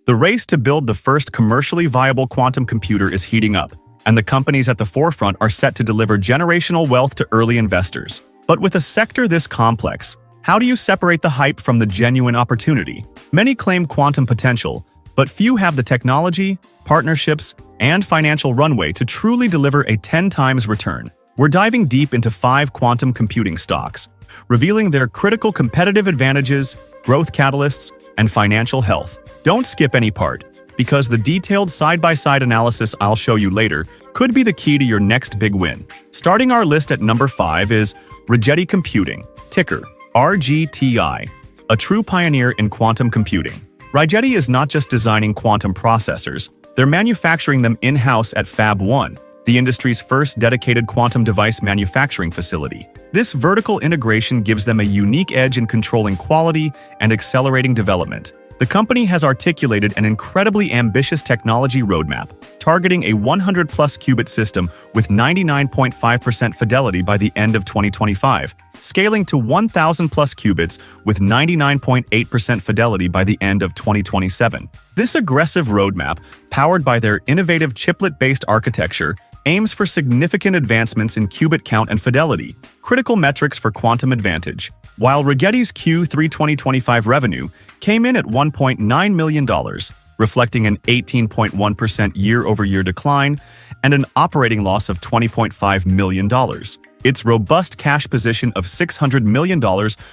The race to build the first commercially viable quantum computer is heating up, and the companies at the forefront are set to deliver generational wealth to early investors. But with a sector this complex, how do you separate the hype from the genuine opportunity? Many claim quantum potential, but few have the technology, partnerships, and financial runway to truly deliver a 10 times return. We're diving deep into 5 quantum computing stocks, revealing their critical competitive advantages, growth catalysts, and financial health. Don't skip any part, because the detailed side-by-side analysis I'll show you later could be the key to your next big win. Starting our list at number 5 is Rigetti Computing, ticker RGTI, a true pioneer in quantum computing. Rigetti is not just designing quantum processors, they're manufacturing them in-house at Fab 1, the industry's first dedicated quantum device manufacturing facility. This vertical integration gives them a unique edge in controlling quality and accelerating development. The company has articulated an incredibly ambitious technology roadmap, targeting a 100-plus qubit system with 99.5% fidelity by the end of 2025, scaling to 1,000-plus qubits with 99.8% fidelity by the end of 2027. This aggressive roadmap, powered by their innovative chiplet-based architecture, aims for significant advancements in qubit count and fidelity, critical metrics for quantum advantage. While Rigetti's Q3 2025 revenue came in at $1.9 million, reflecting an 18.1% year-over-year decline and an operating loss of $20.5 million. Its robust cash position of $600 million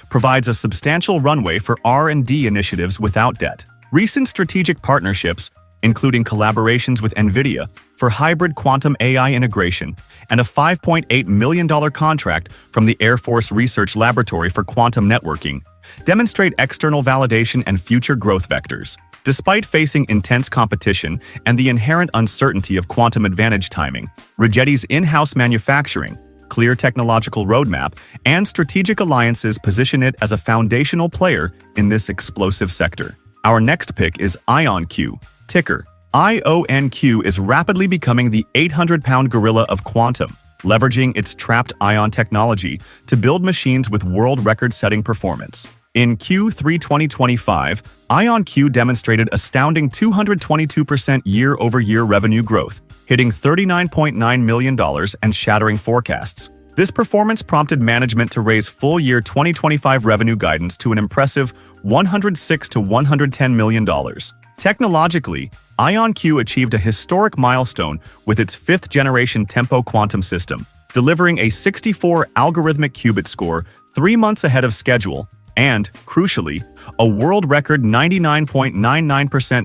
provides a substantial runway for R&D initiatives without debt. Recent strategic partnerships, including collaborations with NVIDIA for hybrid quantum AI integration and a $5.8 million contract from the Air Force Research Laboratory for quantum networking, demonstrate external validation and future growth vectors. Despite facing intense competition and the inherent uncertainty of quantum advantage timing, Rigetti's in-house manufacturing, clear technological roadmap, and strategic alliances position it as a foundational player in this explosive sector. Our next pick is IonQ, ticker IonQ, is rapidly becoming the 800-pound gorilla of quantum, leveraging its trapped ion technology to build machines with world record-setting performance. In Q3 2025, IonQ demonstrated astounding 222% year-over-year revenue growth, hitting $39.9 million and shattering forecasts. This performance prompted management to raise full-year 2025 revenue guidance to an impressive $106 to $110 million. Technologically, IonQ achieved a historic milestone with its 5th-generation tempo quantum system, delivering a 64 algorithmic qubit score 3 months ahead of schedule and, crucially, a world record 99.99%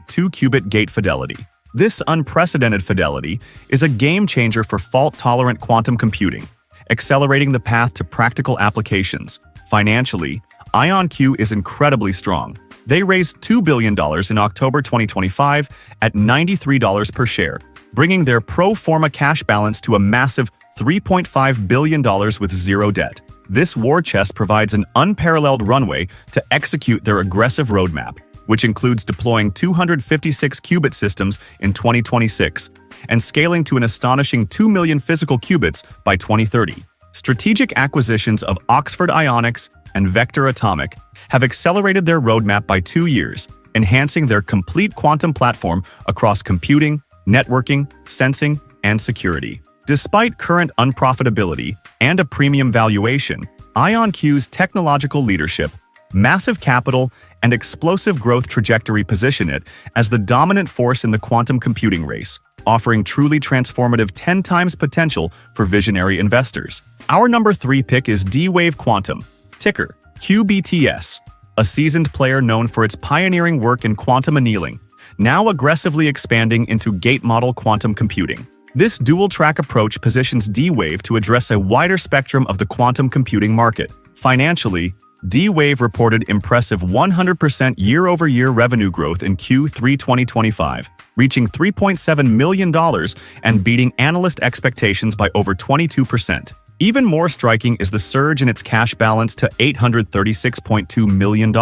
2-qubit gate fidelity. This unprecedented fidelity is a game-changer for fault-tolerant quantum computing, accelerating the path to practical applications. Financially, IonQ is incredibly strong. They raised $2 billion in October 2025 at $93 per share, bringing their pro forma cash balance to a massive $3.5 billion with zero debt. This war chest provides an unparalleled runway to execute their aggressive roadmap, which includes deploying 256 qubit systems in 2026 and scaling to an astonishing 2 million physical qubits by 2030. Strategic acquisitions of Oxford Ionics and Vector Atomic have accelerated their roadmap by 2 years, enhancing their complete quantum platform across computing, networking, sensing, and security. Despite current unprofitability and a premium valuation, IonQ's technological leadership, massive capital, and explosive growth trajectory position it as the dominant force in the quantum computing race, offering truly transformative 10 times potential for visionary investors. Our number 3 pick is D-Wave Quantum, ticker QBTS, a seasoned player known for its pioneering work in quantum annealing, now aggressively expanding into gate-model quantum computing. This dual-track approach positions D-Wave to address a wider spectrum of the quantum computing market. Financially, D-Wave reported impressive 100% year-over-year revenue growth in Q3 2025, reaching $3.7 million and beating analyst expectations by over 22%. Even more striking is the surge in its cash balance to $836.2 million,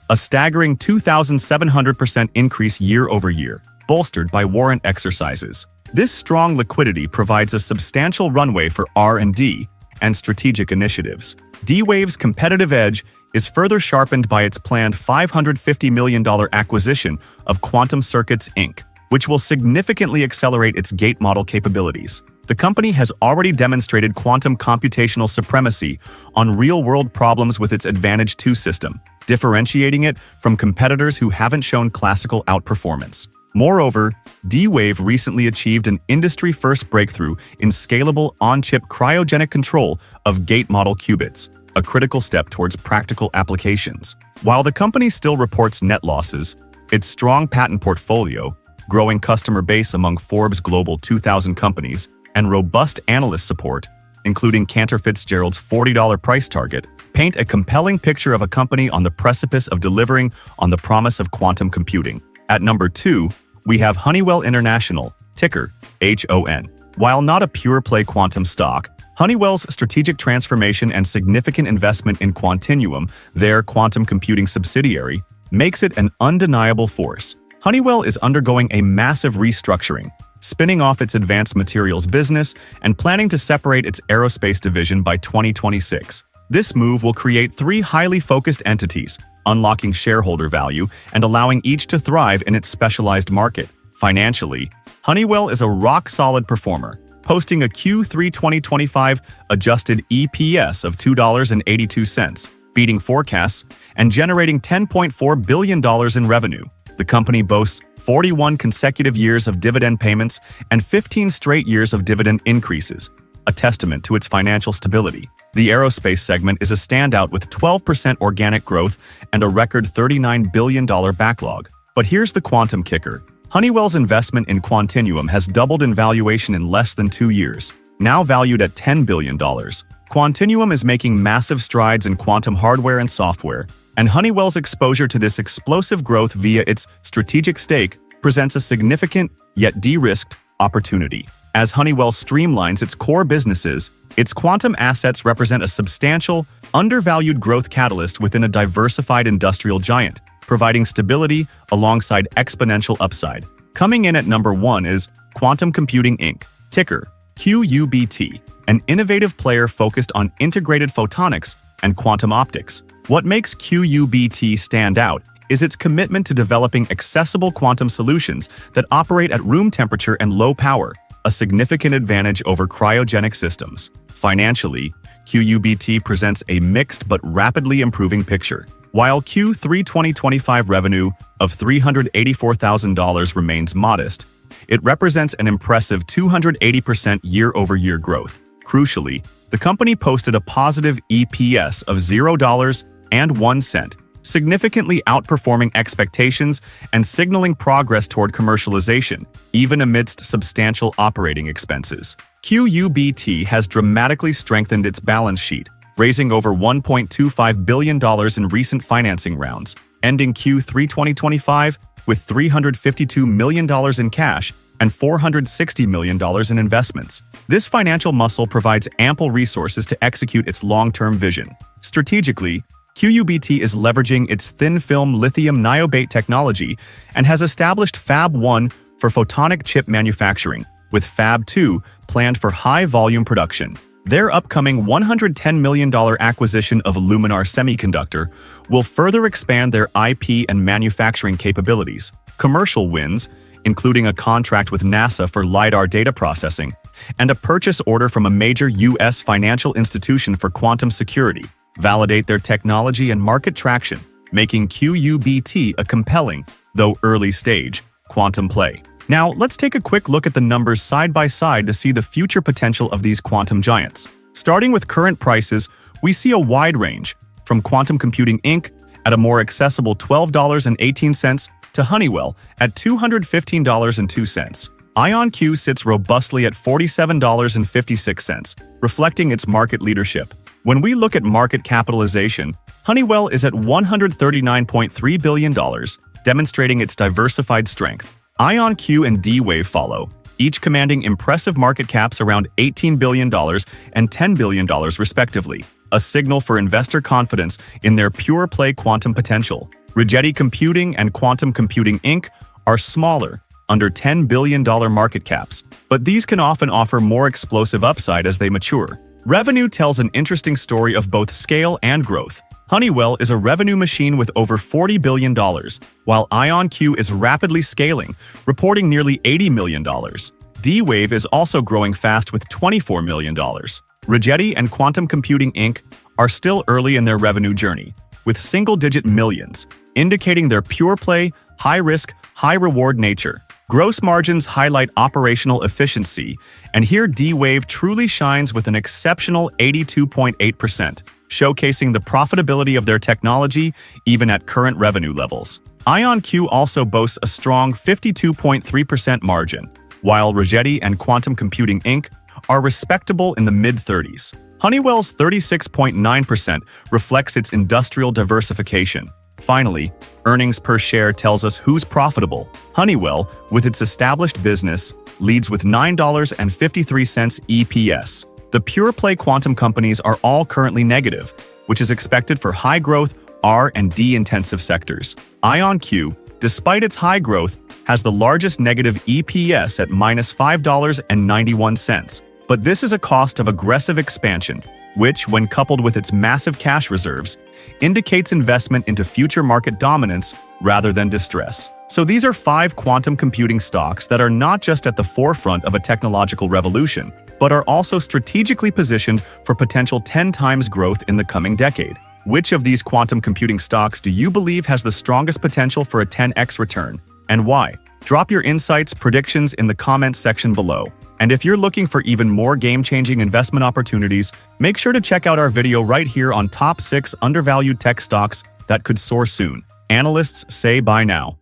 a staggering 2,700% increase year-over-year, bolstered by warrant exercises. This strong liquidity provides a substantial runway for R&D and strategic initiatives. D-Wave's competitive edge is further sharpened by its planned $550 million acquisition of Quantum Circuits, Inc., which will significantly accelerate its gate model capabilities. The company has already demonstrated quantum computational supremacy on real-world problems with its Advantage 2 system, differentiating it from competitors who haven't shown classical outperformance. Moreover, D-Wave recently achieved an industry-first breakthrough in scalable on-chip cryogenic control of gate model qubits, a critical step towards practical applications. While the company still reports net losses, its strong patent portfolio, growing customer base among Forbes Global 2000 companies, and robust analyst support, including Cantor Fitzgerald's $40 price target, paint a compelling picture of a company on the precipice of delivering on the promise of quantum computing. At number 2, we have Honeywell International, ticker HON. While not a pure-play quantum stock, Honeywell's strategic transformation and significant investment in Quantinuum, their quantum computing subsidiary, makes it an undeniable force. Honeywell is undergoing a massive restructuring, spinning off its advanced materials business and planning to separate its aerospace division by 2026. This move will create 3 highly focused entities, unlocking shareholder value and allowing each to thrive in its specialized market. Financially, Honeywell is a rock-solid performer, posting a Q3 2025 adjusted EPS of $2.82, beating forecasts and generating $10.4 billion in revenue. The company boasts 41 consecutive years of dividend payments and 15 straight years of dividend increases, a testament to its financial stability. The aerospace segment is a standout with 12% organic growth and a record $39 billion backlog. But here's the quantum kicker. Honeywell's investment in Quantinuum has doubled in valuation in less than 2 years, now valued at $10 billion. Quantinuum is making massive strides in quantum hardware and software, and Honeywell's exposure to this explosive growth via its strategic stake presents a significant, yet de-risked, opportunity. As Honeywell streamlines its core businesses, its quantum assets represent a substantial, undervalued growth catalyst within a diversified industrial giant, providing stability alongside exponential upside. Coming in at number 1 is Quantum Computing Inc., ticker QUBT, an innovative player focused on integrated photonics and quantum optics. What makes QUBT stand out is its commitment to developing accessible quantum solutions that operate at room temperature and low power, a significant advantage over cryogenic systems. Financially, QUBT presents a mixed but rapidly improving picture. While Q3 2025 revenue of $384,000 remains modest, it represents an impressive 280% year-over-year growth. Crucially, the company posted a positive EPS of $0.01, significantly outperforming expectations and signaling progress toward commercialization, even amidst substantial operating expenses. QUBT has dramatically strengthened its balance sheet, raising over $1.25 billion in recent financing rounds, ending Q3 2025 with $352 million in cash and $460 million in investments. This financial muscle provides ample resources to execute its long-term vision. Strategically, QUBT is leveraging its thin-film lithium niobate technology and has established Fab 1 for photonic chip manufacturing, with Fab 2 planned for high-volume production. Their upcoming $110 million acquisition of Luminar Semiconductor will further expand their IP and manufacturing capabilities. Commercial wins, including a contract with NASA for LiDAR data processing, and a purchase order from a major U.S. financial institution for quantum security, validate their technology and market traction, making QUBT a compelling, though early-stage, quantum play. Now, let's take a quick look at the numbers side by side to see the future potential of these quantum giants. Starting with current prices, we see a wide range, from Quantum Computing Inc. at a more accessible $12.18 to Honeywell at $215.02. IonQ sits robustly at $47.56, reflecting its market leadership. When we look at market capitalization, Honeywell is at $139.3 billion, demonstrating its diversified strength. IonQ and D-Wave follow, each commanding impressive market caps around $18 billion and $10 billion respectively, a signal for investor confidence in their pure-play quantum potential. Rigetti Computing and Quantum Computing Inc. are smaller, under $10 billion market caps, but these can often offer more explosive upside as they mature. Revenue tells an interesting story of both scale and growth. Honeywell is a revenue machine with over $40 billion, while IonQ is rapidly scaling, reporting nearly $80 million. D-Wave is also growing fast with $24 million. Rigetti and Quantum Computing Inc. are still early in their revenue journey, with single-digit millions, indicating their pure-play, high-risk, high-reward nature. Gross margins highlight operational efficiency, and here D-Wave truly shines with an exceptional 82.8%, showcasing the profitability of their technology even at current revenue levels. IonQ also boasts a strong 52.3% margin, while Rigetti and Quantum Computing Inc. are respectable in the mid-30s. Honeywell's 36.9% reflects its industrial diversification. Finally, earnings per share tells us who's profitable. Honeywell, with its established business, leads with $9.53 EPS. The pure-play quantum companies are all currently negative, which is expected for high-growth R&D intensive sectors. IonQ, despite its high growth, has the largest negative EPS at -$5.91. But this is a cost of aggressive expansion, which, when coupled with its massive cash reserves, indicates investment into future market dominance rather than distress. So these are 5 quantum computing stocks that are not just at the forefront of a technological revolution, but are also strategically positioned for potential 10 times growth in the coming decade. Which of these quantum computing stocks do you believe has the strongest potential for a 10x return, and why? Drop your insights, predictions in the comments section below. And if you're looking for even more game-changing investment opportunities, make sure to check out our video right here on top 6 undervalued tech stocks that could soar soon. Analysts say bye now.